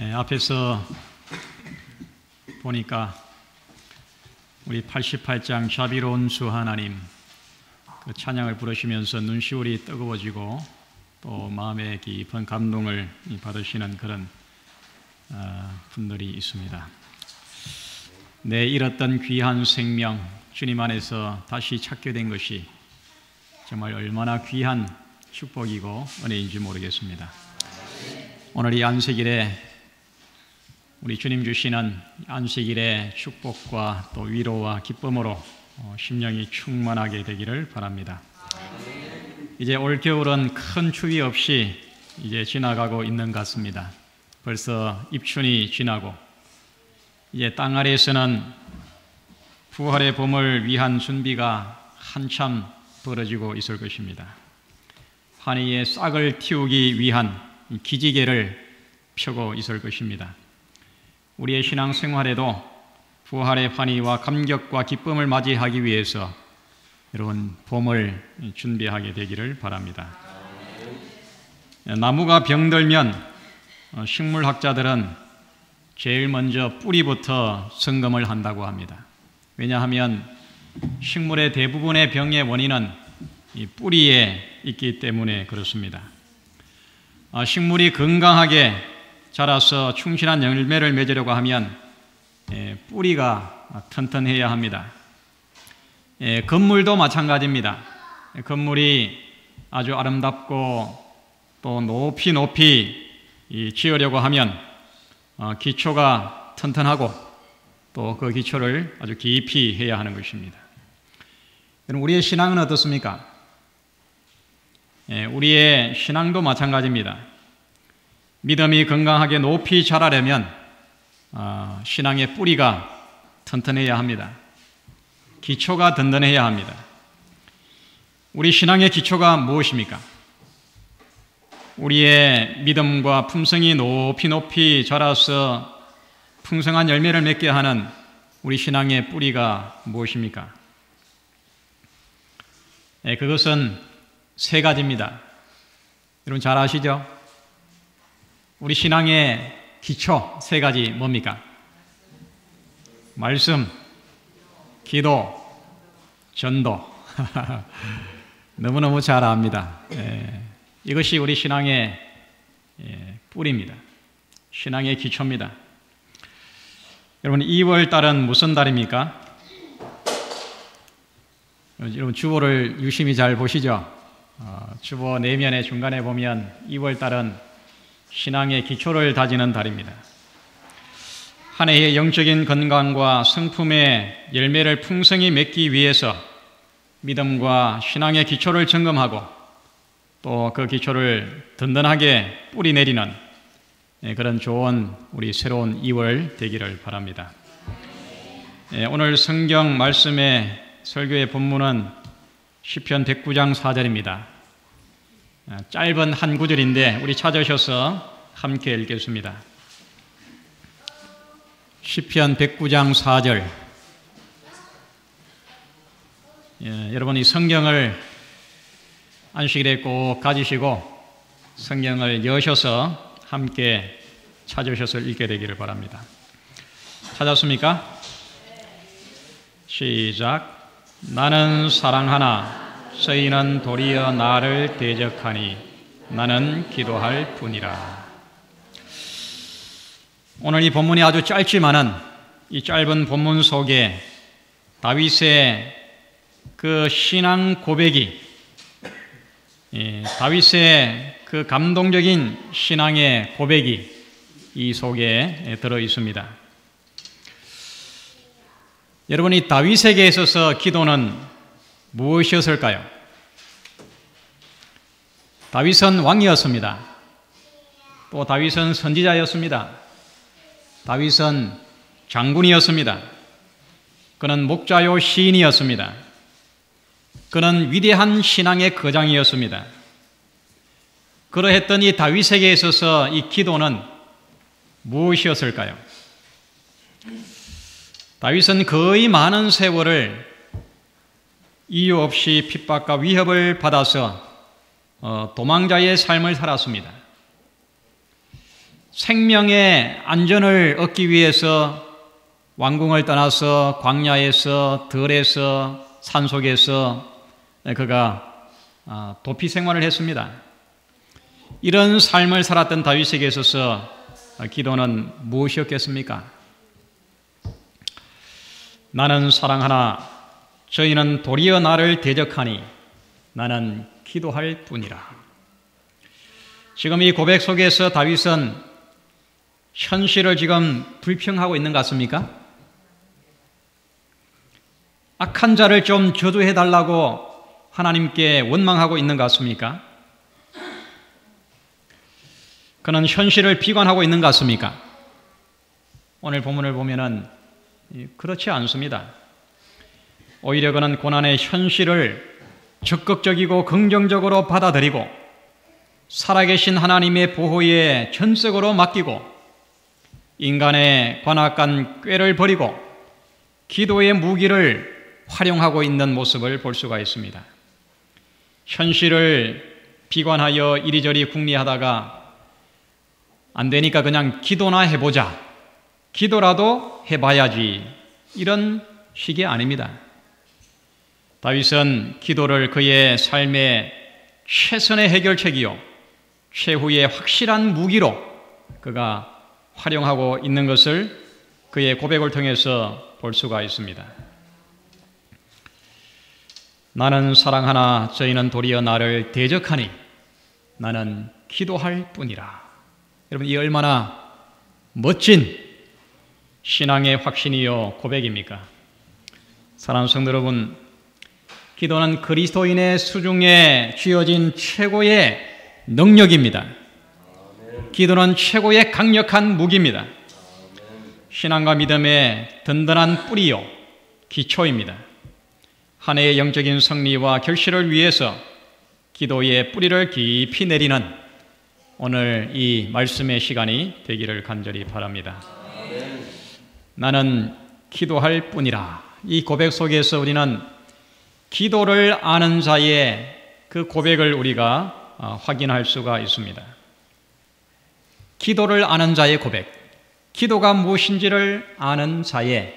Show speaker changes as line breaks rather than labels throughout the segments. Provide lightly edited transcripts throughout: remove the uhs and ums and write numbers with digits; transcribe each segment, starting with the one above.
앞에서 보니까 우리 88장 자비로운 주 하나님 그 찬양을 부르시면서 눈시울이 뜨거워지고 또 마음에 깊은 감동을 받으시는 그런 분들이 있습니다. 내 잃었던 귀한 생명 주님 안에서 다시 찾게 된 것이 정말 얼마나 귀한 축복이고 은혜인지 모르겠습니다. 오늘 이 안식일에 우리 주님 주시는 안식일의 축복과 또 위로와 기쁨으로 심령이 충만하게 되기를 바랍니다. 이제 올겨울은 큰 추위 없이 이제 지나가고 있는 것 같습니다. 벌써 입춘이 지나고 이제 땅 아래에서는 부활의 봄을 위한 준비가 한참 벌어지고 있을 것입니다. 한 해의 싹을 틔우기 위한 기지개를 펴고 있을 것입니다. 우리의 신앙생활에도 부활의 환희와 감격과 기쁨을 맞이하기 위해서 여러분 봄을 준비하게 되기를 바랍니다. 나무가 병들면 식물학자들은 제일 먼저 뿌리부터 점검을 한다고 합니다. 왜냐하면 식물의 대부분의 병의 원인은 이 뿌리에 있기 때문에 그렇습니다. 식물이 건강하게 자라서 충실한 열매를 맺으려고 하면 뿌리가 튼튼해야 합니다. 건물도 마찬가지입니다. 건물이 아주 아름답고 또 높이 지으려고 하면 기초가 튼튼하고 또 그 기초를 아주 깊이 해야 하는 것입니다. 여러분, 우리의 신앙은 어떻습니까? 우리의 신앙도 마찬가지입니다. 믿음이 건강하게 높이 자라려면 신앙의 뿌리가 튼튼해야 합니다. 기초가 든든해야 합니다. 우리 신앙의 기초가 무엇입니까? 우리의 믿음과 품성이 높이 자라서 풍성한 열매를 맺게 하는 우리 신앙의 뿌리가 무엇입니까? 그것은 세 가지입니다. 여러분 잘 아시죠? 우리 신앙의 기초 세 가지 뭡니까? 말씀, 기도, 전도. 너무너무 잘 압니다. 이것이 우리 신앙의 뿌리입니다. 신앙의 기초입니다. 여러분 2월 달은 무슨 달입니까? 여러분 주보를 유심히 잘 보시죠. 주보 내면의 중간에 보면 2월 달은 신앙의 기초를 다지는 달입니다. 한 해의 영적인 건강과 성품의 열매를 풍성히 맺기 위해서 믿음과 신앙의 기초를 점검하고 또 그 기초를 든든하게 뿌리 내리는 그런 좋은 우리 새로운 2월 되기를 바랍니다. 오늘 성경 말씀의 설교의 본문은 시편 109장 4절입니다. 짧은 한 구절인데 우리 찾으셔서 함께 읽겠습니다. 시편 109장 4절. 여러분 이 성경을 안식일에 꼭 가지시고 성경을 여셔서 함께 찾으셔서 읽게 되기를 바랍니다. 찾았습니까? 시작. 나는 사랑하나 저희는 도리어 나를 대적하니 나는 기도할 뿐이라. 오늘 이 본문이 아주 짧지만은 이 짧은 본문 속에 다윗의 그 신앙 고백이 다윗의 그 감동적인 신앙의 고백이 이 속에 들어 있습니다. 여러분이 다윗에게 있어서 기도는 무엇이었을까요? 다윗은 왕이었습니다. 또 다윗은 선지자였습니다. 다윗은 장군이었습니다. 그는 목자요 시인이었습니다. 그는 위대한 신앙의 거장이었습니다. 그러했던 이 다윗에게 있어서 이 기도는 무엇이었을까요? 다윗은 거의 많은 세월을 이유 없이 핍박과 위협을 받아서 도망자의 삶을 살았습니다. 생명의 안전을 얻기 위해서 왕궁을 떠나서 광야에서 들에서 산속에서 그가 도피 생활을 했습니다. 이런 삶을 살았던 다윗에게 있어서 기도는 무엇이었겠습니까? 나는 사랑하나 저희는 도리어 나를 대적하니 나는 기도할 뿐이라. 지금 이 고백 속에서 다윗은 현실을 지금 불평하고 있는 것 같습니까? 악한 자를 좀 저주해달라고 하나님께 원망하고 있는 것 같습니까? 그는 현실을 비관하고 있는 것 같습니까? 오늘 본문을 보면은 그렇지 않습니다. 오히려 그는 고난의 현실을 적극적이고 긍정적으로 받아들이고 살아계신 하나님의 보호에 전적으로 맡기고 인간의 관악한 꾀를 버리고 기도의 무기를 활용하고 있는 모습을 볼 수가 있습니다. 현실을 비관하여 이리저리 궁리하다가 안 되니까 그냥 기도나 해보자. 기도라도 해봐야지. 이런 식이 아닙니다. 다윗은 기도를 그의 삶의 최선의 해결책이요 최후의 확실한 무기로 그가 활용하고 있는 것을 그의 고백을 통해서 볼 수가 있습니다. 나는 사랑하나 저희는 도리어 나를 대적하니 나는 기도할 뿐이라. 여러분, 이 얼마나 멋진 신앙의 확신이요 고백입니까? 사랑하는 성도 여러분, 기도는 그리스도인의 수중에 쥐어진 최고의 능력입니다. 기도는 최고의 강력한 무기입니다. 신앙과 믿음의 든든한 뿌리요 기초입니다. 한 해의 영적인 승리와 결실을 위해서 기도의 뿌리를 깊이 내리는 오늘 이 말씀의 시간이 되기를 간절히 바랍니다. 나는 기도할 뿐이라. 이 고백 속에서 우리는 기도를 아는 자의 그 고백을 우리가 확인할 수가 있습니다. 기도를 아는 자의 고백, 기도가 무엇인지를 아는 자의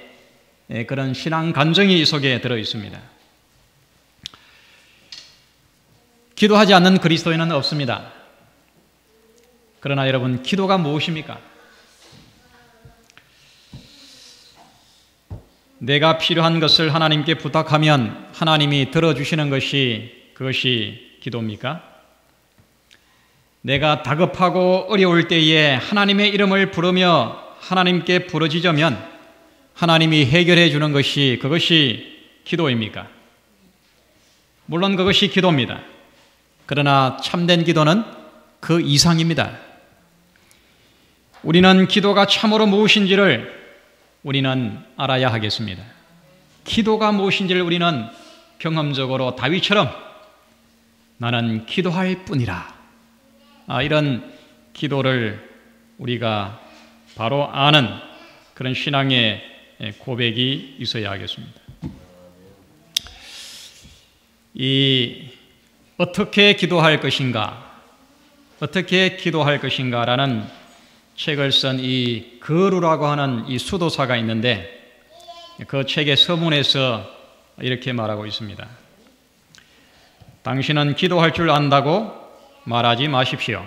그런 신앙 간증이 이 속에 들어 있습니다. 기도하지 않는 그리스도인은 없습니다. 그러나 여러분, 기도가 무엇입니까? 내가 필요한 것을 하나님께 부탁하면 하나님이 들어주시는 그것이 기도입니까? 내가 다급하고 어려울 때에 하나님의 이름을 부르며 하나님께 부르짖으면 하나님이 해결해 주는 그것이 기도입니까? 물론 그것이 기도입니다. 그러나 참된 기도는 그 이상입니다. 우리는 기도가 참으로 무엇인지를 우리는 알아야 하겠습니다. 기도가 무엇인지를 우리는 경험적으로 다윗처럼 나는 기도할 뿐이라. 이런 기도를 우리가 바로 아는 그런 신앙의 고백이 있어야 하겠습니다. 어떻게 기도할 것인가라는 책을 쓴 이 거루라고 하는 이 수도사가 있는데 그 책의 서문에서 이렇게 말하고 있습니다. 당신은 기도할 줄 안다고 말하지 마십시오.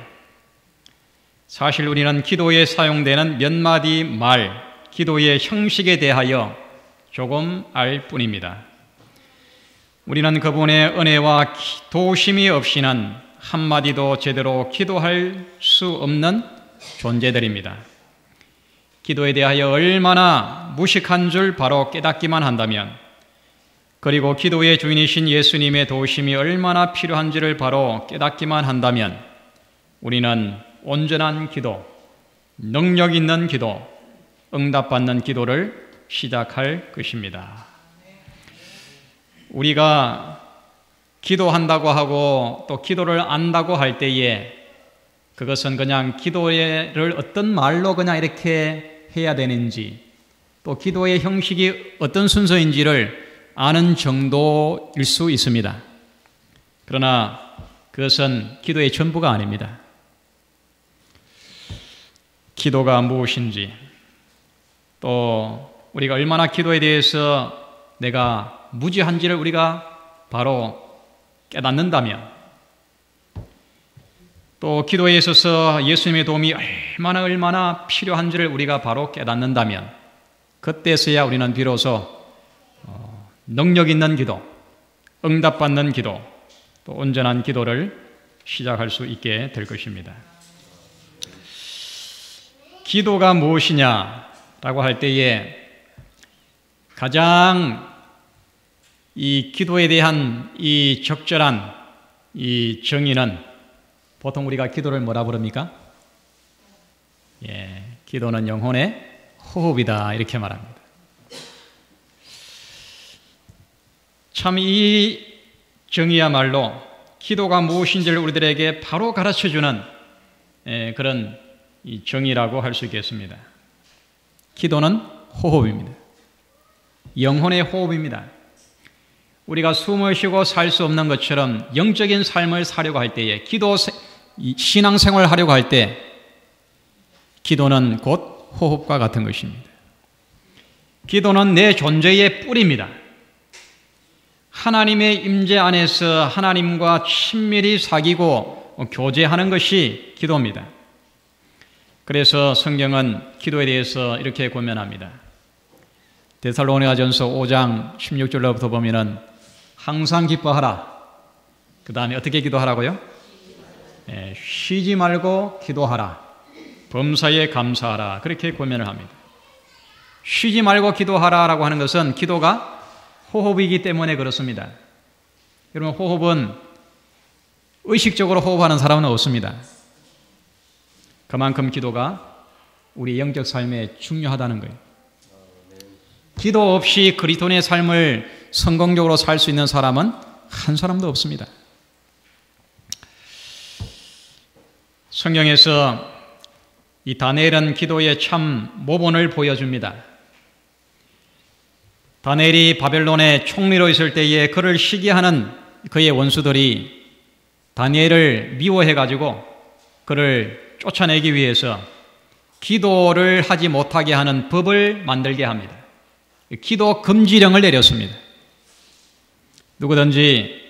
사실 우리는 기도에 사용되는 몇 마디 말, 기도의 형식에 대하여 조금 알 뿐입니다. 우리는 그분의 은혜와 도우심이 없이는 한마디도 제대로 기도할 수 없는 존재들입니다. 기도에 대하여 얼마나 무식한 줄 바로 깨닫기만 한다면, 그리고 기도의 주인이신 예수님의 도우심이 얼마나 필요한지를 바로 깨닫기만 한다면 우리는 온전한 기도, 능력 있는 기도, 응답받는 기도를 시작할 것입니다. 우리가 기도한다고 하고 또 기도를 안다고 할 때에 그것은 그냥 기도를 어떤 말로 그냥 이렇게 해야 되는지, 또 기도의 형식이 어떤 순서인지를 아는 정도일 수 있습니다. 그러나 그것은 기도의 전부가 아닙니다. 기도가 무엇인지, 또 우리가 얼마나 기도에 대해서 내가 무지한지를 우리가 바로 깨닫는다면, 또 기도에 있어서 예수님의 도움이 얼마나 필요한지를 우리가 바로 깨닫는다면, 그때서야 우리는 비로소 능력 있는 기도, 응답받는 기도, 또 온전한 기도를 시작할 수 있게 될 것입니다. 기도가 무엇이냐라고 할 때에 가장 이 기도에 대한 이 적절한 이 정의는 보통 우리가 기도를 뭐라 부릅니까? 기도는 영혼의 호흡이다, 이렇게 말합니다. 참 이 정의야말로 기도가 무엇인지를 우리들에게 바로 가르쳐주는 그런 이 정의라고 할 수 있겠습니다. 기도는 호흡입니다. 영혼의 호흡입니다. 우리가 숨을 쉬고 살 수 없는 것처럼 영적인 삶을 사려고 할 때에, 신앙생활을 하려고 할 때 기도는 곧 호흡과 같은 것입니다. 기도는 내 존재의 뿌리입니다. 하나님의 임재 안에서 하나님과 친밀히 사귀고 교제하는 것이 기도입니다. 그래서 성경은 기도에 대해서 이렇게 권면합니다. 데살로니가전서 5장 16절로부터 보면은 항상 기뻐하라. 그 다음에 어떻게 기도하라고요? 쉬지 말고 기도하라. 범사에 감사하라. 그렇게 권면을 합니다. 쉬지 말고 기도하라라고 하는 것은 기도가 호흡이기 때문에 그렇습니다. 여러분, 호흡은 의식적으로 호흡하는 사람은 없습니다. 그만큼 기도가 우리 영적 삶에 중요하다는 거예요. 기도 없이 그리스도인의 삶을 성공적으로 살 수 있는 사람은 한 사람도 없습니다. 성경에서 이 다니엘은 기도의 참 모본을 보여줍니다. 다니엘이 바벨론의 총리로 있을 때에 그를 시기하는 그의 원수들이 다니엘을 미워해가지고 그를 쫓아내기 위해서 기도를 하지 못하게 하는 법을 만들게 합니다. 기도 금지령을 내렸습니다. 누구든지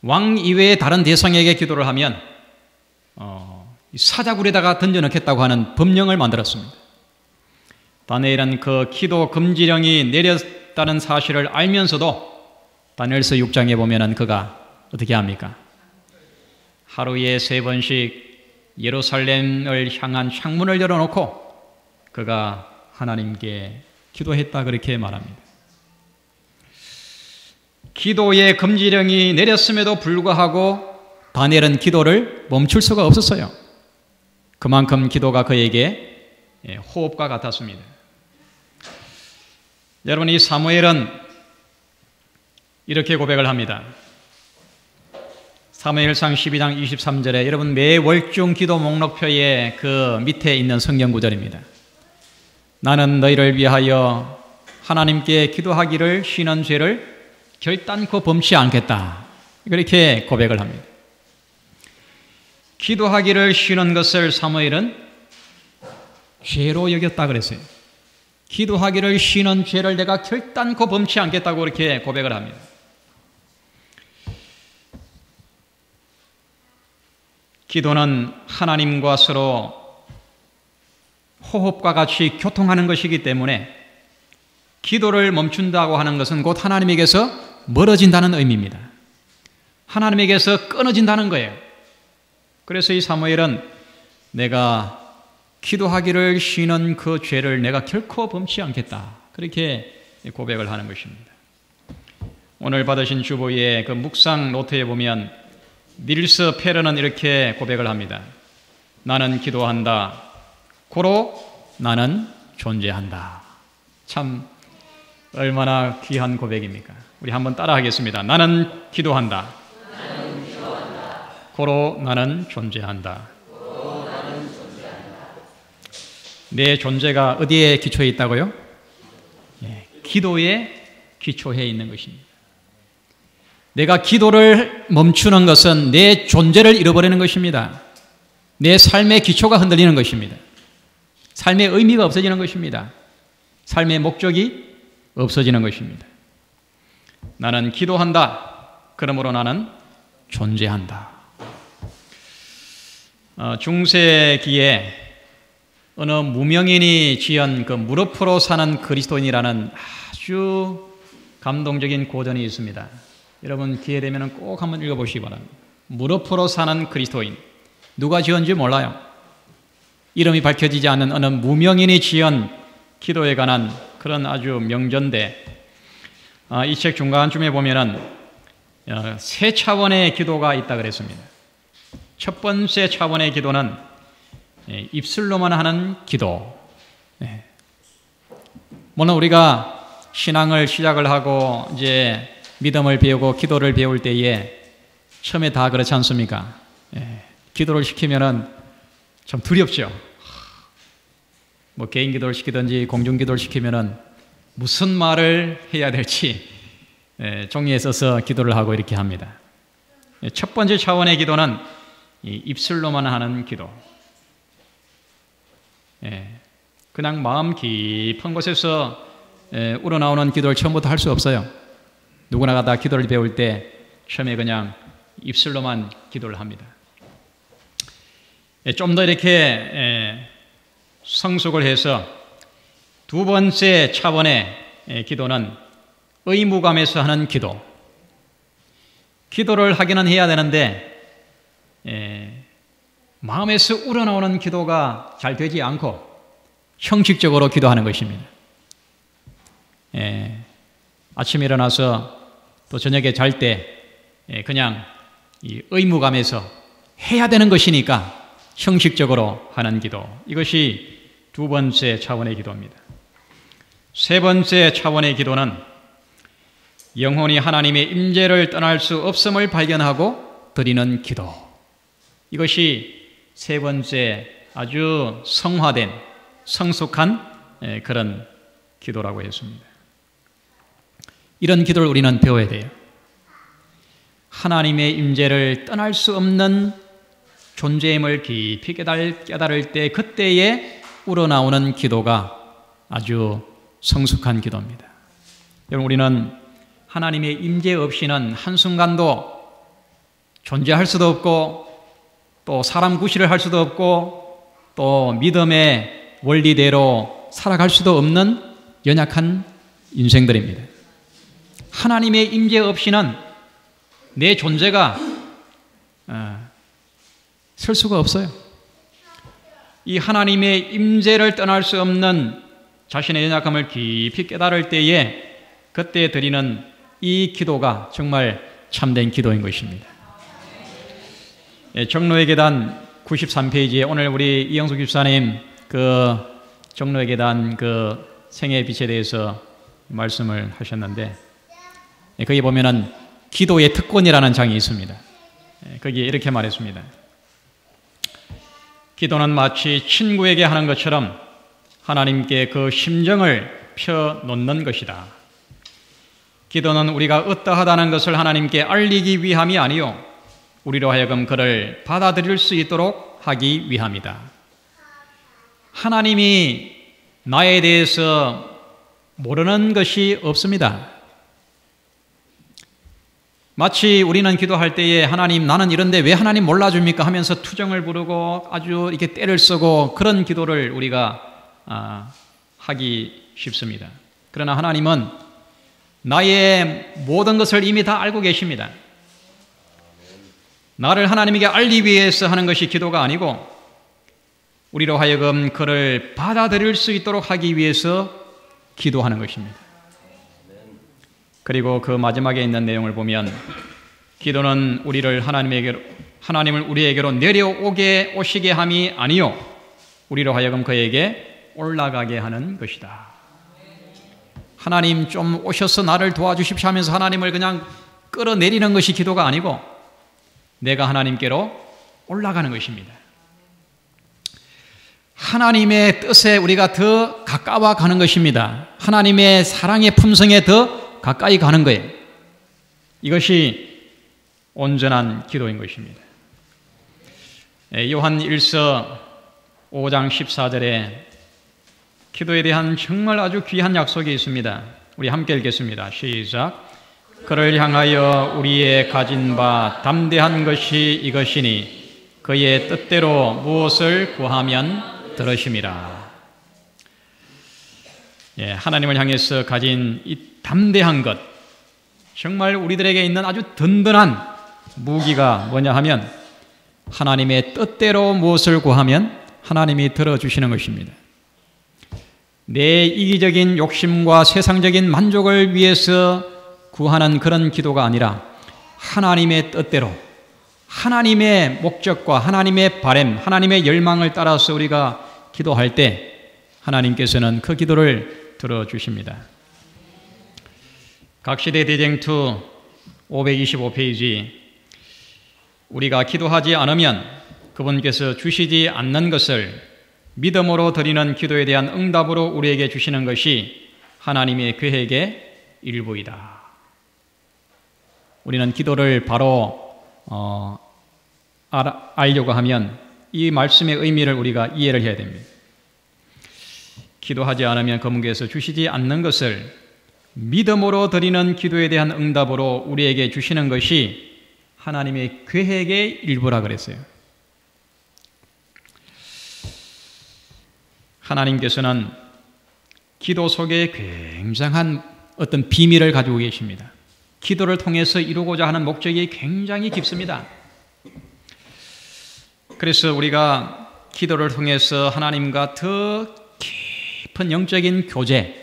왕 이외의 다른 대상에게 기도를 하면 사자굴에다가 던져넣겠다고 하는 법령을 만들었습니다. 다니엘은 그 기도 금지령이 내렸다는 사실을 알면서도 다니엘서 6장에 보면은 그가 어떻게 합니까? 하루에 3번씩 예루살렘을 향한 창문을 열어놓고 그가 하나님께 기도했다, 그렇게 말합니다. 기도의 금지령이 내렸음에도 불구하고 다니엘은 기도를 멈출 수가 없었어요. 그만큼 기도가 그에게 호흡과 같았습니다. 여러분, 이 사무엘은 이렇게 고백을 합니다. 사무엘상 12장 23절에 여러분 매 월중 기도 목록표의 그 밑에 있는 성경 구절입니다. 나는 너희를 위하여 하나님께 기도하기를 쉬는 죄를 결단코 범치 않겠다. 그렇게 고백을 합니다. 기도하기를 쉬는 것을 사무엘은 죄로 여겼다 그랬어요. 기도하기를 쉬는 죄를 내가 결단코 범치 않겠다고 그렇게 고백을 합니다. 기도는 하나님과 서로 호흡과 같이 교통하는 것이기 때문에 기도를 멈춘다고 하는 것은 곧 하나님에게서 멀어진다는 의미입니다. 하나님에게서 끊어진다는 거예요. 그래서 이 사무엘은 내가 기도하기를 쉬는 그 죄를 내가 결코 범치 않겠다, 그렇게 고백을 하는 것입니다. 오늘 받으신 주보의 그 묵상 노트에 보면 닐스 페르는 이렇게 고백을 합니다. 나는 기도한다. 고로 나는 존재한다. 참 얼마나 귀한 고백입니까? 우리 한번 따라 하겠습니다. 나는 기도한다. 고로 나는 존재한다. 내 존재가 어디에 기초해 있다고요? 기도에 기초해 있는 것입니다. 내가 기도를 멈추는 것은 내 존재를 잃어버리는 것입니다. 내 삶의 기초가 흔들리는 것입니다. 삶의 의미가 없어지는 것입니다. 삶의 목적이 없어지는 것입니다. 나는 기도한다. 그러므로 나는 존재한다. 중세기에 어느 무명인이 지은 그 무릎으로 사는 그리스도인이라는 아주 감동적인 고전이 있습니다. 여러분 기회 되면 꼭 한번 읽어보시기 바랍니다. 무릎으로 사는 그리스도인. 누가 지은지 몰라요. 이름이 밝혀지지 않는 어느 무명인이 지은 기도에 관한 그런 아주 명전데, 이 책 중간쯤에 보면은 세 차원의 기도가 있다 그랬습니다. 첫 번째 차원의 기도는 입술로만 하는 기도. 물론 우리가 신앙을 시작을 하고 이제 믿음을 배우고 기도를 배울 때에 처음에 다 그렇지 않습니까? 기도를 시키면은 참 두렵죠. 뭐 개인 기도를 시키든지 공중 기도를 시키면은 무슨 말을 해야 될지 종이에 써서 기도를 하고 이렇게 합니다. 첫 번째 차원의 기도는 입술로만 하는 기도. 그냥 마음 깊은 곳에서 우러나오는 기도를 처음부터 할 수 없어요. 누구나가 다 기도를 배울 때 처음에 그냥 입술로만 기도를 합니다. 좀 더 이렇게 성숙을 해서 두 번째 차원의 기도는 의무감에서 하는 기도. 기도를 하기는 해야 되는데 마음에서 우러나오는 기도가 잘 되지 않고 형식적으로 기도하는 것입니다. 아침에 일어나서 또 저녁에 잘 때 그냥 이 의무감에서 해야 되는 것이니까 형식적으로 하는 기도. 이것이 두 번째 차원의 기도입니다. 세 번째 차원의 기도는 영혼이 하나님의 임재를 떠날 수 없음을 발견하고 드리는 기도. 이것이 세 번째 아주 성화된 성숙한 그런 기도라고 했습니다. 이런 기도를 우리는 배워야 돼요. 하나님의 임재를 떠날 수 없는 존재임을 깊이 깨달을 때 그때에 우러나오는 기도가 아주 성숙한 기도입니다. 여러분, 우리는 하나님의 임재 없이는 한순간도 존재할 수도 없고 또 사람 구실을 할 수도 없고 또 믿음의 원리대로 살아갈 수도 없는 연약한 인생들입니다. 하나님의 임재 없이는 내 존재가 설 수가 없어요. 이 하나님의 임재를 떠날 수 없는 자신의 연약함을 깊이 깨달을 때에 그때 드리는 이 기도가 정말 참된 기도인 것입니다. 정로의 계단 93페이지에 오늘 우리 이영숙 집사님 그 정로의 계단 그 생애의 빛에 대해서 말씀을 하셨는데 거기 보면은 기도의 특권이라는 장이 있습니다. 거기에 이렇게 말했습니다. 기도는 마치 친구에게 하는 것처럼 하나님께 그 심정을 펴놓는 것이다. 기도는 우리가 어떠하다는 것을 하나님께 알리기 위함이 아니요 우리로 하여금 그를 받아들일 수 있도록 하기 위함이다. 하나님이 나에 대해서 모르는 것이 없습니다. 마치 우리는 기도할 때에 하나님 나는 이런데 왜 하나님 몰라줍니까 하면서 투정을 부르고 아주 이렇게 떼를 쓰고 그런 기도를 우리가 하기 쉽습니다. 그러나 하나님은 나의 모든 것을 이미 다 알고 계십니다. 나를 하나님에게 알리기 위해서 하는 것이 기도가 아니고 우리로 하여금 그를 받아들일 수 있도록 하기 위해서 기도하는 것입니다. 그리고 그 마지막에 있는 내용을 보면 기도는 하나님을 우리에게로 오시게 함이 아니요 우리로 하여금 그에게 올라가게 하는 것이다. 하나님 좀 오셔서 나를 도와주십시오 하면서 하나님을 그냥 끌어내리는 것이 기도가 아니고 내가 하나님께로 올라가는 것입니다. 하나님의 뜻에 우리가 더 가까워 가는 것입니다. 하나님의 사랑의 품성에 더 가까이 가는 거예요. 이것이 온전한 기도인 것입니다. 요한 1서 5장 14절에 기도에 대한 정말 아주 귀한 약속이 있습니다. 우리 함께 읽겠습니다. 시작. 그를 향하여 우리의 가진 바 담대한 것이 이것이니 그의 뜻대로 무엇을 구하면 들으심이라. 하나님을 향해서 가진 이 담대한 것, 정말 우리들에게 있는 아주 든든한 무기가 뭐냐 하면 하나님의 뜻대로 무엇을 구하면 하나님이 들어주시는 것입니다. 내 이기적인 욕심과 세상적인 만족을 위해서 구하는 그런 기도가 아니라 하나님의 뜻대로, 하나님의 목적과 하나님의 바람, 하나님의 열망을 따라서 우리가 기도할 때 하나님께서는 그 기도를 들어주십니다. 각시대 대쟁투 525페이지, 우리가 기도하지 않으면 그분께서 주시지 않는 것을 믿음으로 드리는 기도에 대한 응답으로 우리에게 주시는 것이 하나님의 계획의 일부이다. 우리는 기도를 바로 알려고 하면 이 말씀의 의미를 우리가 이해를 해야 됩니다. 기도하지 않으면 그분께서 주시지 않는 것을 믿음으로 드리는 기도에 대한 응답으로 우리에게 주시는 것이 하나님의 계획의 일부라 그랬어요. 하나님께서는 기도 속에 굉장한 어떤 비밀을 가지고 계십니다. 기도를 통해서 이루고자 하는 목적이 굉장히 깊습니다. 그래서 우리가 기도를 통해서 하나님과 더 깊은 영적인 교제,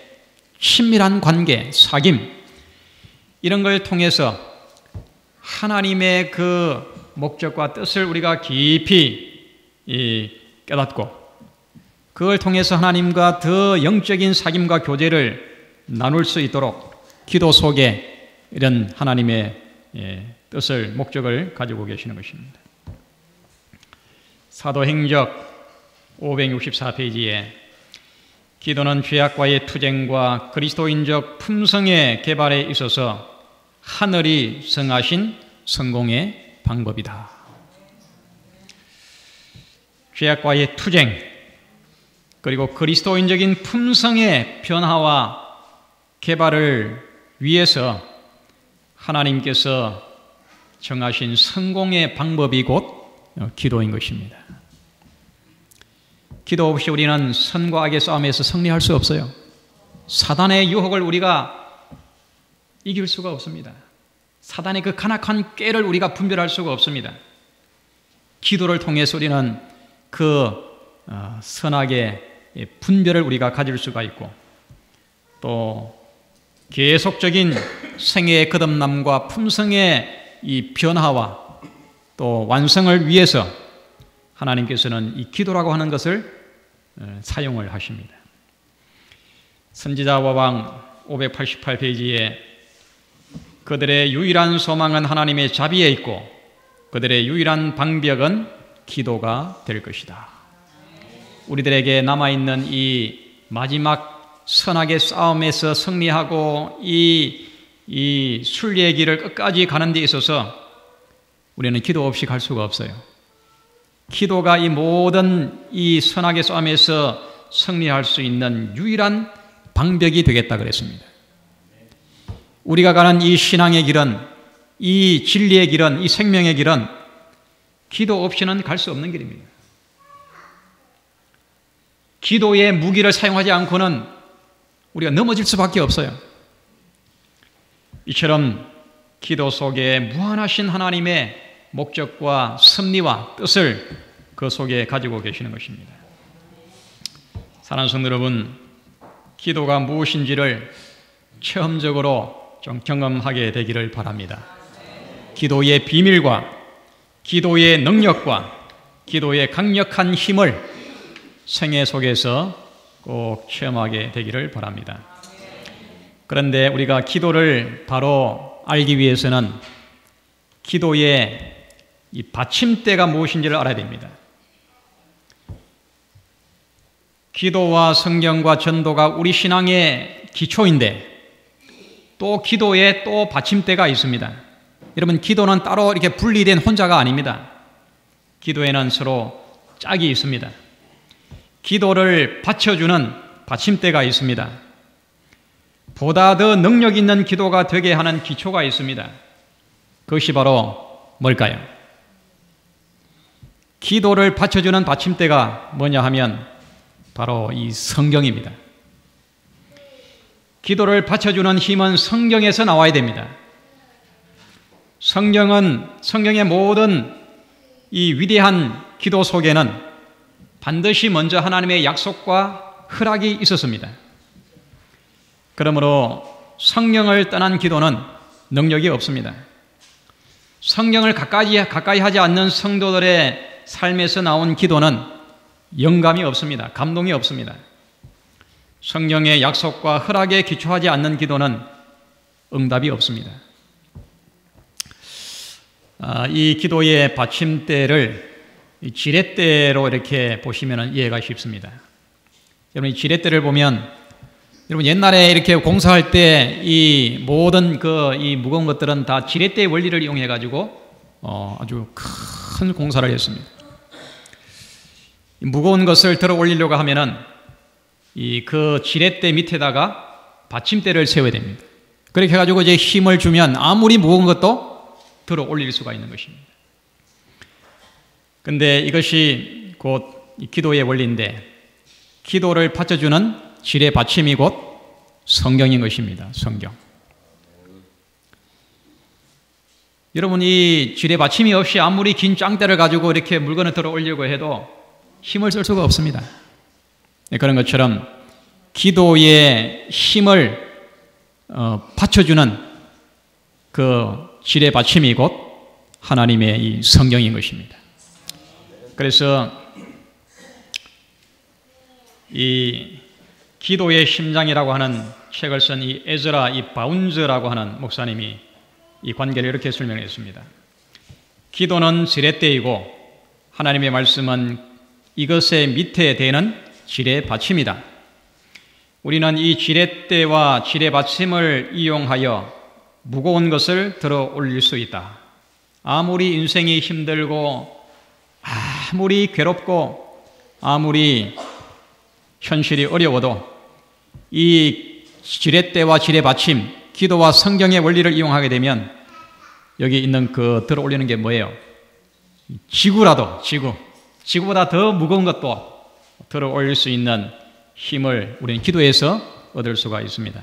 친밀한 관계, 사귐, 이런 걸 통해서 하나님의 그 목적과 뜻을 우리가 깊이 깨닫고 그걸 통해서 하나님과 더 영적인 사귐과 교제를 나눌 수 있도록 기도 속에 이런 하나님의 뜻을, 목적을 가지고 계시는 것입니다. 사도행적 564페이지에 기도는 죄악과의 투쟁과 그리스도인적 품성의 개발에 있어서 하늘이 정하신 성공의 방법이다. 죄악과의 투쟁, 그리고 그리스도인적인 품성의 변화와 개발을 위해서 하나님께서 정하신 성공의 방법이 곧 기도인 것입니다. 기도 없이 우리는 선과 악의 싸움에서 승리할 수 없어요. 사단의 유혹을 우리가 이길 수가 없습니다. 사단의 그 간악한 꾀를 우리가 분별할 수가 없습니다. 기도를 통해서 우리는 그 선악의 분별을 우리가 가질 수가 있고 또 계속적인 생애의 거듭남과 품성의 이 변화와 또 완성을 위해서 하나님께서는 이 기도라고 하는 것을 사용을 하십니다. 선지자 와방 588페이지에 그들의 유일한 소망은 하나님의 자비에 있고 그들의 유일한 방벽은 기도가 될 것이다. 우리들에게 남아있는 이 마지막 선악의 싸움에서 승리하고 이 순리의 길을 끝까지 가는 데 있어서 우리는 기도 없이 갈 수가 없어요. 기도가 이 모든 이 선악의 싸움에서 승리할 수 있는 유일한 방벽이 되겠다 그랬습니다. 우리가 가는 이 신앙의 길은, 이 진리의 길은, 이 생명의 길은 기도 없이는 갈 수 없는 길입니다. 기도의 무기를 사용하지 않고는 우리가 넘어질 수밖에 없어요. 이처럼 기도 속에 무한하신 하나님의 목적과 섭리와 뜻을 그 속에 가지고 계시는 것입니다. 사랑하는 성도 여러분, 기도가 무엇인지를 체험적으로 좀 경험하게 되기를 바랍니다. 기도의 비밀과 기도의 능력과 기도의 강력한 힘을 생애 속에서 꼭 체험하게 되기를 바랍니다. 그런데 우리가 기도를 바로 알기 위해서는 기도의 이 받침대가 무엇인지를 알아야 됩니다. 기도와 성경과 전도가 우리 신앙의 기초인데 또 기도에 또 받침대가 있습니다. 여러분, 기도는 따로 이렇게 분리된 혼자가 아닙니다. 기도에는 서로 짝이 있습니다. 기도를 받쳐주는 받침대가 있습니다. 보다 더 능력 있는 기도가 되게 하는 기초가 있습니다. 그것이 바로 뭘까요? 기도를 받쳐주는 받침대가 뭐냐 하면 바로 이 성경입니다. 기도를 받쳐주는 힘은 성경에서 나와야 됩니다. 성경의 모든 이 위대한 기도 속에는 반드시 먼저 하나님의 약속과 허락이 있었습니다. 그러므로 성령을 떠난 기도는 능력이 없습니다. 성령을 가까이 하지 않는 성도들의 삶에서 나온 기도는 영감이 없습니다. 감동이 없습니다. 성령의 약속과 허락에 기초하지 않는 기도는 응답이 없습니다. 이 기도의 받침대를 지렛대로 이렇게 보시면 이해가 쉽습니다. 여러분, 이 지렛대를 보면, 여러분 옛날에 이렇게 공사할 때 이 모든 이 무거운 것들은 다 지렛대의 원리를 이용해 가지고 아주 큰 공사를 했습니다. 무거운 것을 들어 올리려고 하면은 그 지렛대 밑에다가 받침대를 세워야 됩니다. 그렇게 해가지고 이제 힘을 주면 아무리 무거운 것도 들어 올릴 수가 있는 것입니다. 근데 이것이 곧 기도의 원리인데, 기도를 받쳐주는 지뢰 받침이 곧 성경인 것입니다. 성경. 여러분, 이 지뢰 받침이 없이 아무리 긴 짱대를 가지고 이렇게 물건을 들어 올리려고 해도 힘을 쓸 수가 없습니다. 그런 것처럼 기도의 힘을 받쳐주는 그 지뢰 받침이 곧 하나님의 이 성경인 것입니다. 그래서 이 기도의 심장이라고 하는 책을 쓴 이 에즈라 이 바운즈라고 하는 목사님이 이 관계를 이렇게 설명했습니다. 기도는 지렛대이고 하나님의 말씀은 이것의 밑에 대는 지뢰 받침이다. 우리는 이 지렛대와 지뢰 받침을 이용하여 무거운 것을 들어 올릴 수 있다. 아무리 인생이 힘들고 아무리 괴롭고 아무리 현실이 어려워도 이 지렛대와 지뢰 받침, 기도와 성경의 원리를 이용하게 되면 여기 있는 그 들어 올리는 게 뭐예요? 지구보다 더 무거운 것도 들어 올릴 수 있는 힘을 우리는 기도에서 얻을 수가 있습니다.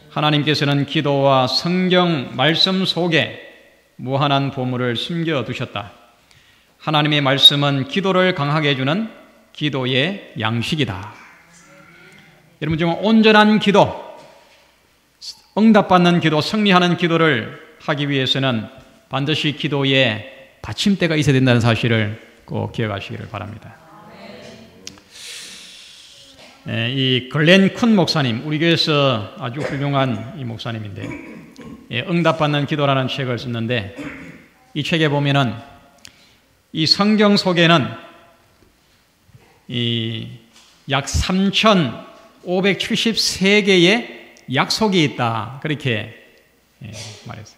하나님께서는 기도와 성경 말씀 속에 무한한 보물을 숨겨두셨다. 하나님의 말씀은 기도를 강하게 해주는 기도의 양식이다. 여러분, 정말 온전한 기도, 응답받는 기도, 승리하는 기도를 하기 위해서는 반드시 기도에 받침대가 있어야 된다는 사실을 꼭 기억하시기를 바랍니다. 이 글렌 쿤 목사님, 우리 교회에서 아주 훌륭한 이 목사님인데, 응답받는 기도라는 책을 썼는데, 이 책에 보면은 이 성경 속에는 약 3,573개의 약속이 있다. 그렇게 말했어요.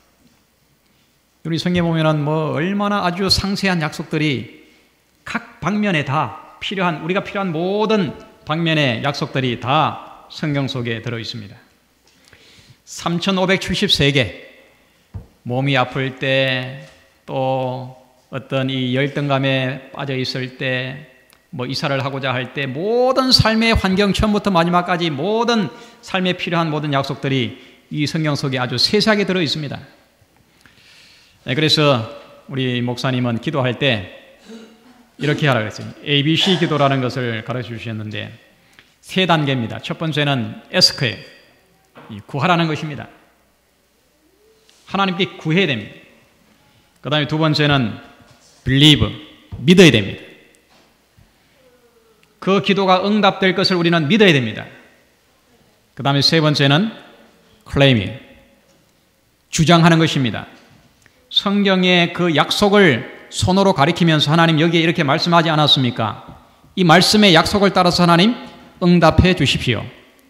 우리 성경에 보면은 얼마나 아주 상세한 약속들이 각 방면에 다 우리가 필요한 모든 방면의 약속들이 다 성경 속에 들어 있습니다. 3,573개. 몸이 아플 때, 또 어떤 이 열등감에 빠져 있을 때, 이사를 하고자 할 때, 모든 삶의 환경 처음부터 마지막까지 모든 삶에 필요한 모든 약속들이 이 성경 속에 아주 세세하게 들어 있습니다. 그래서 우리 목사님은 기도할 때 이렇게 하라고 했어요. ABC 기도라는 것을 가르쳐 주셨는데 3단계입니다. 첫 번째는 ask예요. 구하라는 것입니다. 하나님께 구해야 됩니다. 그 다음에 두 번째는 believe, 믿어야 됩니다. 그 기도가 응답될 것을 우리는 믿어야 됩니다. 그 다음에 세 번째는 claim이에요. 주장하는 것입니다. 성경의 그 약속을 손으로 가리키면서 하나님 여기에 이렇게 말씀하지 않았습니까? 이 말씀의 약속을 따라서 하나님 응답해 주십시오.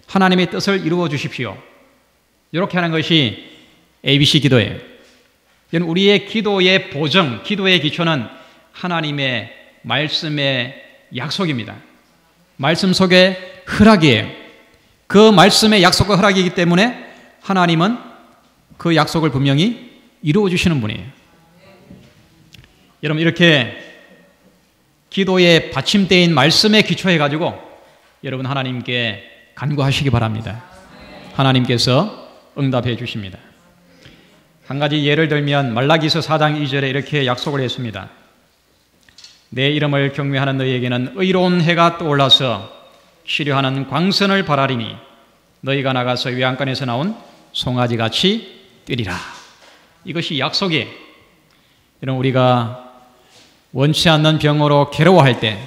하나님의 뜻을 이루어 주십시오. 이렇게 하는 것이 ABC 기도예요. 우리의 기도의 보정, 기도의 기초는 하나님의 말씀의 약속입니다. 말씀 속의 허락이에요. 그 말씀의 약속과 허락이기 때문에 하나님은 그 약속을 분명히 이루어 주시는 분이에요. 여러분, 이렇게 기도의 받침대인 말씀에 기초해 가지고 여러분 하나님께 간구하시기 바랍니다. 하나님께서 응답해 주십니다. 한 가지 예를 들면 말라기서 4장 2절에 이렇게 약속을 했습니다. 내 이름을 경외하는 너희에게는 의로운 해가 떠올라서 치료하는 광선을 발하리니 너희가 나가서 외양간에서 나온 송아지같이 뛰리라. 이것이 약속이에요. 여러분, 우리가 원치 않는 병으로 괴로워할 때,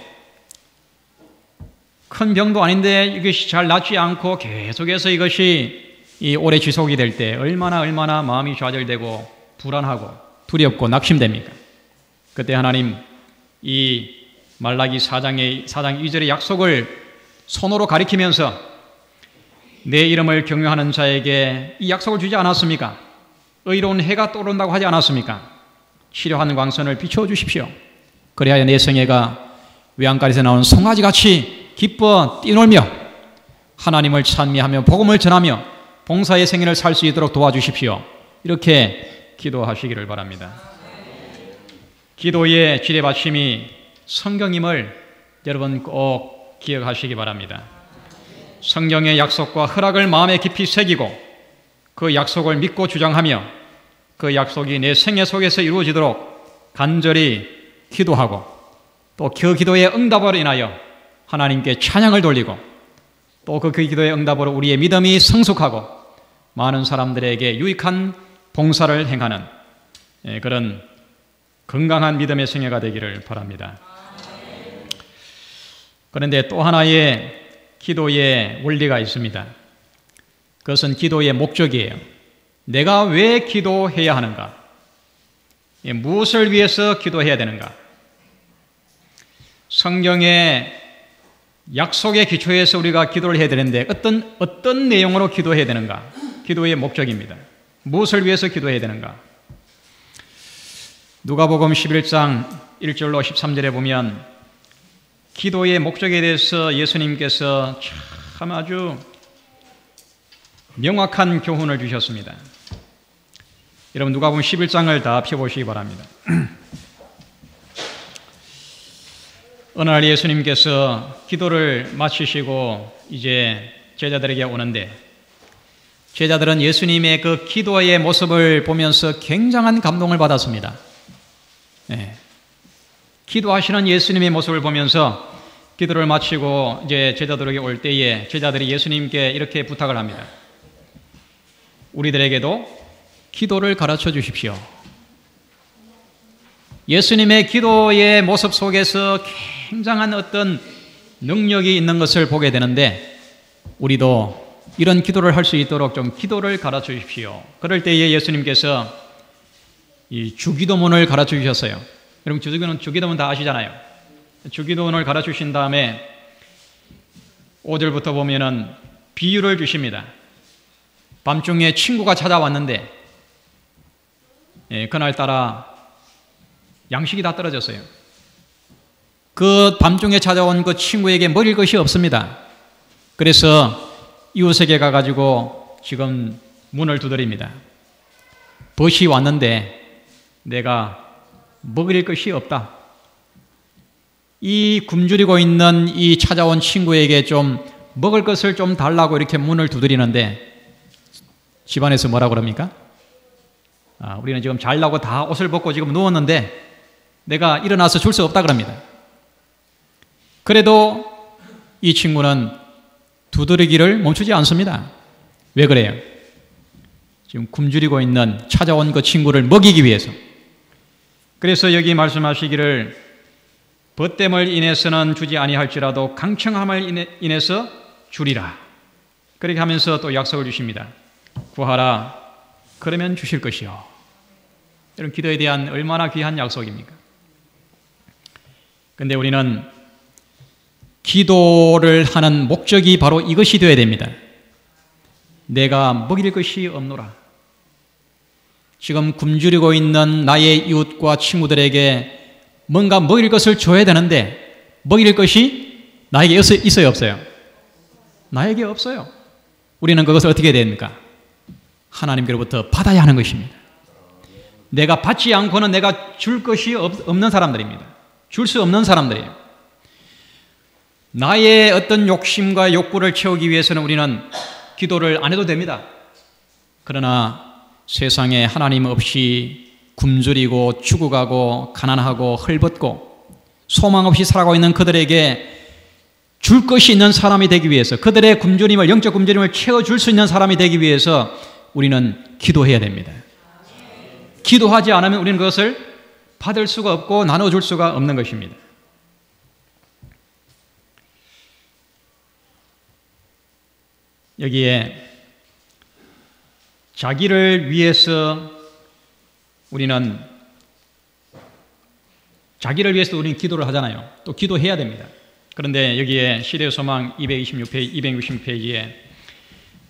큰 병도 아닌데 이것이 잘 낫지 않고 계속해서 이것이 오래 지속이 될 때 얼마나 마음이 좌절되고 불안하고 두렵고 낙심됩니까? 그때 하나님 이 말라기 4장 2절의 약속을 손으로 가리키면서 내 이름을 경외하는 자에게 이 약속을 주지 않았습니까? 의로운 해가 떠오른다고 하지 않았습니까? 치료하는 광선을 비춰주십시오. 그래야 내 생애가 외양간에서 나온 송아지같이 기뻐 뛰놀며 하나님을 찬미하며 복음을 전하며 봉사의 생애를 살 수 있도록 도와주십시오. 이렇게 기도하시기를 바랍니다. 기도의 지뢰받침이 성경임을 여러분 꼭 기억하시기 바랍니다. 성경의 약속과 허락을 마음에 깊이 새기고 그 약속을 믿고 주장하며 그 약속이 내 생애 속에서 이루어지도록 간절히 기도하고 또 그 기도의 응답으로 인하여 하나님께 찬양을 돌리고 또 그 기도의 응답으로 우리의 믿음이 성숙하고 많은 사람들에게 유익한 봉사를 행하는 그런 건강한 믿음의 생애가 되기를 바랍니다. 그런데 또 하나의 기도의 원리가 있습니다. 그것은 기도의 목적이에요. 내가 왜 기도해야 하는가? 무엇을 위해서 기도해야 되는가? 성경의 약속의 기초에서 우리가 기도를 해야 되는데 어떤 내용으로 기도해야 되는가? 기도의 목적입니다. 무엇을 위해서 기도해야 되는가? 누가복음 11장 1절로 13절에 보면 기도의 목적에 대해서 예수님께서 참 아주 명확한 교훈을 주셨습니다. 여러분 누가복음 11장을 다 펴보시기 바랍니다. 어느 날 예수님께서 기도를 마치시고 이제 제자들에게 오는데 제자들은 예수님의 그 기도의 모습을 보면서 굉장한 감동을 받았습니다. 기도하시는 예수님의 모습을 보면서 기도를 마치고 이제 제자들에게 올 때에 제자들이 예수님께 이렇게 부탁을 합니다. 우리들에게도 기도를 가르쳐 주십시오. 예수님의 기도의 모습 속에서 굉장한 어떤 능력이 있는 것을 보게 되는데 우리도 이런 기도를 할 수 있도록 좀 기도를 가르쳐 주십시오. 그럴 때에 예수님께서 이 주기도문을 가르쳐 주셨어요. 여러분 주기도문 다 아시잖아요. 주기도문을 가르쳐 주신 다음에 5절부터 보면은 비유를 주십니다. 밤중에 친구가 찾아왔는데 그날따라 양식이 다 떨어졌어요. 그 밤중에 찾아온 그 친구에게 먹일 것이 없습니다. 그래서 이웃에게 가가지고 지금 문을 두드립니다. 벗이 왔는데 내가 먹일 것이 없다. 이 굶주리고 있는 이 찾아온 친구에게 좀 먹을 것을 좀 달라고 이렇게 문을 두드리는데 집안에서 뭐라 그럽니까? 우리는 지금 잘나고 다 옷을 벗고 지금 누웠는데 내가 일어나서 줄 수 없다 그럽니다. 그래도 이 친구는 두드리기를 멈추지 않습니다. 왜 그래요? 지금 굶주리고 있는 찾아온 그 친구를 먹이기 위해서. 그래서 여기 말씀하시기를 벗됨을 인해서는 주지 아니할지라도 강청함을 인해서 주리라. 그렇게 하면서 또 약속을 주십니다. 구하라. 그러면 주실 것이요. 이런 기도에 대한 얼마나 귀한 약속입니까? 그런데 우리는 기도를 하는 목적이 바로 이것이 되어야 됩니다. 내가 먹일 것이 없노라. 지금 굶주리고 있는 나의 이웃과 친구들에게 뭔가 먹일 것을 줘야 되는데 먹일 것이 나에게 있어요, 없어요? 나에게 없어요. 우리는 그것을 어떻게 해야 됩니까? 하나님께로부터 받아야 하는 것입니다. 내가 받지 않고는 내가 줄 것이 없는 사람들입니다. 줄 수 없는 사람들이에요. 나의 어떤 욕심과 욕구를 채우기 위해서는 우리는 기도를 안 해도 됩니다. 그러나 세상에 하나님 없이 굶주리고 죽어가고 가난하고 헐벗고 소망 없이 살아가고 있는 그들에게 줄 것이 있는 사람이 되기 위해서, 그들의 굶주림을, 영적 굶주림을 채워줄 수 있는 사람이 되기 위해서 우리는 기도해야 됩니다. 기도하지 않으면 우리는 그것을 받을 수가 없고 나눠줄 수가 없는 것입니다. 여기에 자기를 위해서 우리는 기도를 하잖아요. 또 기도해야 됩니다. 그런데 여기에 시대의 소망 226페이지에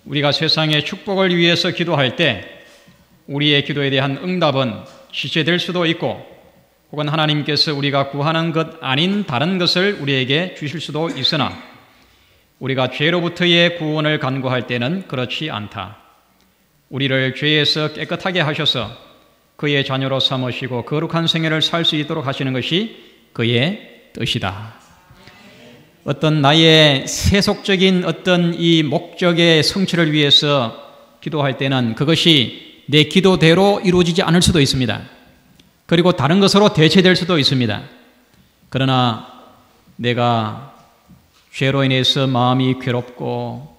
우리가 세상의 축복을 위해서 기도할 때 우리의 기도에 대한 응답은 지체될 수도 있고 혹은 하나님께서 우리가 구하는 것 아닌 다른 것을 우리에게 주실 수도 있으나 우리가 죄로부터의 구원을 간구할 때는 그렇지 않다. 우리를 죄에서 깨끗하게 하셔서 그의 자녀로 삼으시고 거룩한 생애를 살 수 있도록 하시는 것이 그의 뜻이다. 어떤 나의 세속적인 어떤 이 목적의 성취를 위해서 기도할 때는 그것이 내 기도대로 이루어지지 않을 수도 있습니다. 그리고 다른 것으로 대체될 수도 있습니다. 그러나 내가 죄로 인해서 마음이 괴롭고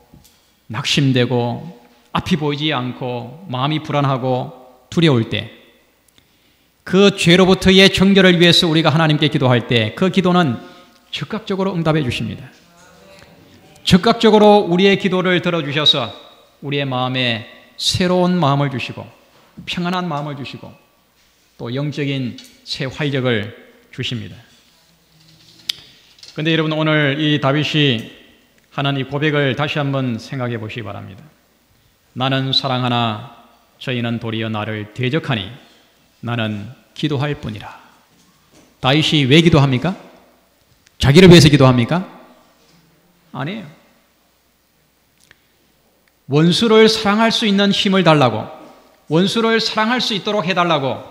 낙심되고 앞이 보이지 않고 마음이 불안하고 두려울 때 그 죄로부터의 정결을 위해서 우리가 하나님께 기도할 때 그 기도는 즉각적으로 응답해 주십니다. 즉각적으로 우리의 기도를 들어주셔서 우리의 마음에 새로운 마음을 주시고 평안한 마음을 주시고 또 영적인 새 활력을 주십니다. 그런데 여러분, 오늘 이 다윗이 하는 이 고백을 다시 한번 생각해 보시기 바랍니다. 나는 사랑하나 저희는 도리어 나를 대적하니 나는 기도할 뿐이라. 다윗이 왜 기도합니까? 자기를 위해서 기도합니까? 아니에요. 원수를 사랑할 수 있는 힘을 달라고, 원수를 사랑할 수 있도록 해달라고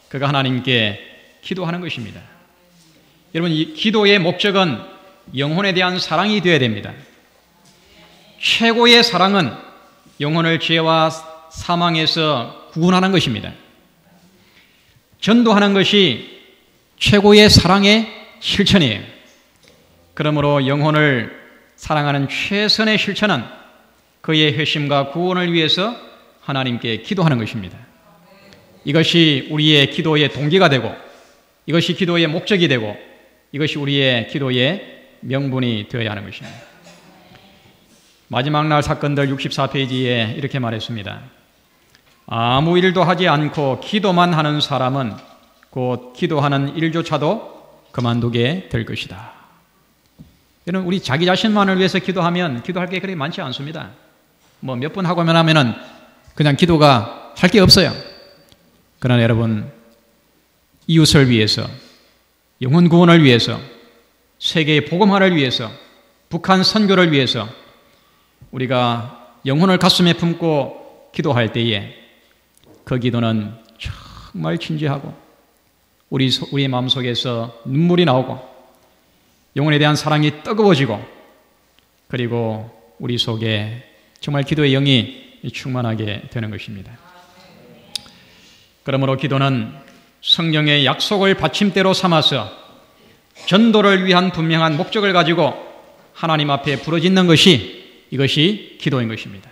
그가 하나님께 기도하는 것입니다. 여러분, 이 기도의 목적은 영혼에 대한 사랑이 되어야 됩니다. 최고의 사랑은 영혼을 죄와 사망에서 구원하는 것입니다. 전도하는 것이 최고의 사랑의 실천이에요. 그러므로 영혼을 사랑하는 최선의 실천은 그의 회심과 구원을 위해서 하나님께 기도하는 것입니다. 이것이 우리의 기도의 동기가 되고 이것이 기도의 목적이 되고 이것이 우리의 기도의 명분이 되어야 하는 것입니다. 마지막 날 사건들 64페이지에 이렇게 말했습니다. 아무 일도 하지 않고 기도만 하는 사람은 곧 기도하는 일조차도 그만두게 될 것이다. 여러분, 우리 자기 자신만을 위해서 기도하면 기도할 게 그렇게 많지 않습니다. 뭐 몇 번 하고 하면은 그냥 기도가 할 게 없어요. 그러나 여러분, 이웃을 위해서, 영혼 구원을 위해서, 세계의 복음화를 위해서, 북한 선교를 위해서 우리가 영혼을 가슴에 품고 기도할 때에 그 기도는 정말 진지하고 우리의 마음속에서 눈물이 나오고 영혼에 대한 사랑이 뜨거워지고 그리고 우리 속에 정말 기도의 영이 충만하게 되는 것입니다. 그러므로 기도는 성령의 약속을 받침대로 삼아서 전도를 위한 분명한 목적을 가지고 하나님 앞에 부르짖는 것이 이것이 기도인 것입니다.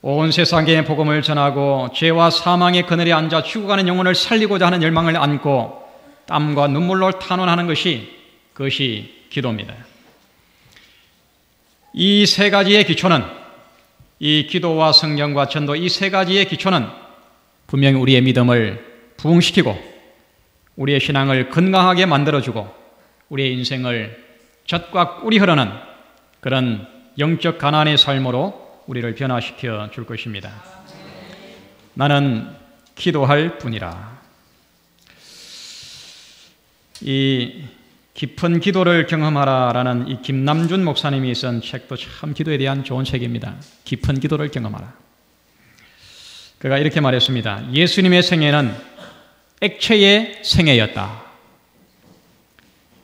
온 세상에 복음을 전하고 죄와 사망의 그늘에 앉아 죽어가는 영혼을 살리고자 하는 열망을 안고 땀과 눈물로 탄원하는 것이 그것이 기도입니다. 이 세 가지의 기초는, 이 기도와 성령과 전도 이 세 가지의 기초는 분명히 우리의 믿음을 부흥시키고 우리의 신앙을 건강하게 만들어주고 우리의 인생을 젖과 꿀이 흐르는 그런 영적 가난의 삶으로 우리를 변화시켜 줄 것입니다. 나는 기도할 뿐이라. 이 깊은 기도를 경험하라라는 이 김남준 목사님이 쓴 책도 참 기도에 대한 좋은 책입니다. 깊은 기도를 경험하라. 그가 이렇게 말했습니다. 예수님의 생애는 액체의 생애였다.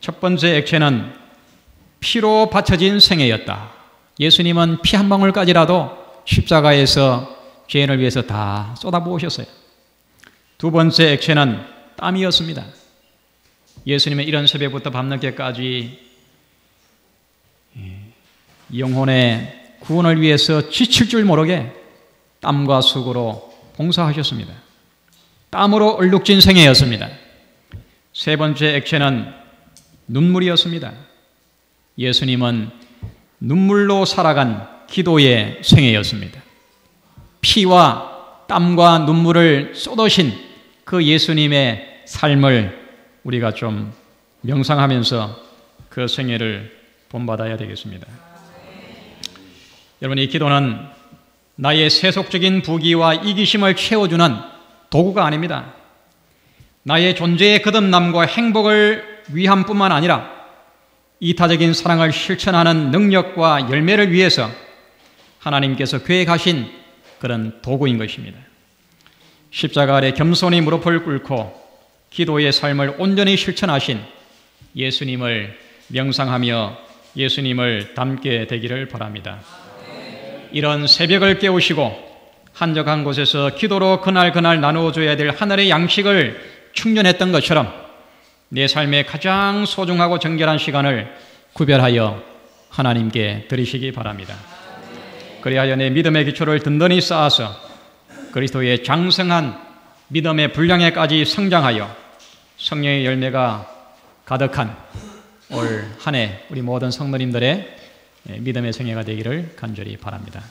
첫 번째 액체는 피로 받쳐진 생애였다. 예수님은 피 한 방울까지라도 십자가에서 죄인을 위해서 다 쏟아부으셨어요. 두 번째 액체는 땀이었습니다. 예수님은 이런 새벽부터 밤늦게까지 영혼의 구원을 위해서 지칠 줄 모르게 땀과 수고로 봉사하셨습니다. 땀으로 얼룩진 생애였습니다. 세 번째 액체는 눈물이었습니다. 예수님은 눈물로 살아간 기도의 생애였습니다. 피와 땀과 눈물을 쏟으신 그 예수님의 삶을 우리가 좀 명상하면서 그 생애를 본받아야 되겠습니다. 여러분, 이 기도는 나의 세속적인 부귀와 이기심을 채워주는 도구가 아닙니다. 나의 존재의 거듭남과 행복을 위함뿐만 아니라 이타적인 사랑을 실천하는 능력과 열매를 위해서 하나님께서 계획하신 그런 도구인 것입니다. 십자가 아래 겸손히 무릎을 꿇고 기도의 삶을 온전히 실천하신 예수님을 명상하며 예수님을 닮게 되기를 바랍니다. 이런 새벽을 깨우시고 한적한 곳에서 기도로 그날 나누어줘야 될 하늘의 양식을 충전했던 것처럼 내 삶의 가장 소중하고 정결한 시간을 구별하여 하나님께 드리시기 바랍니다. 그리하여 내 믿음의 기초를 든든히 쌓아서 그리스도의 장성한 믿음의 분량에까지 성장하여 성령의 열매가 가득한 올 한 해 우리 모든 성도님들의 믿음의 생애가 되기를 간절히 바랍니다.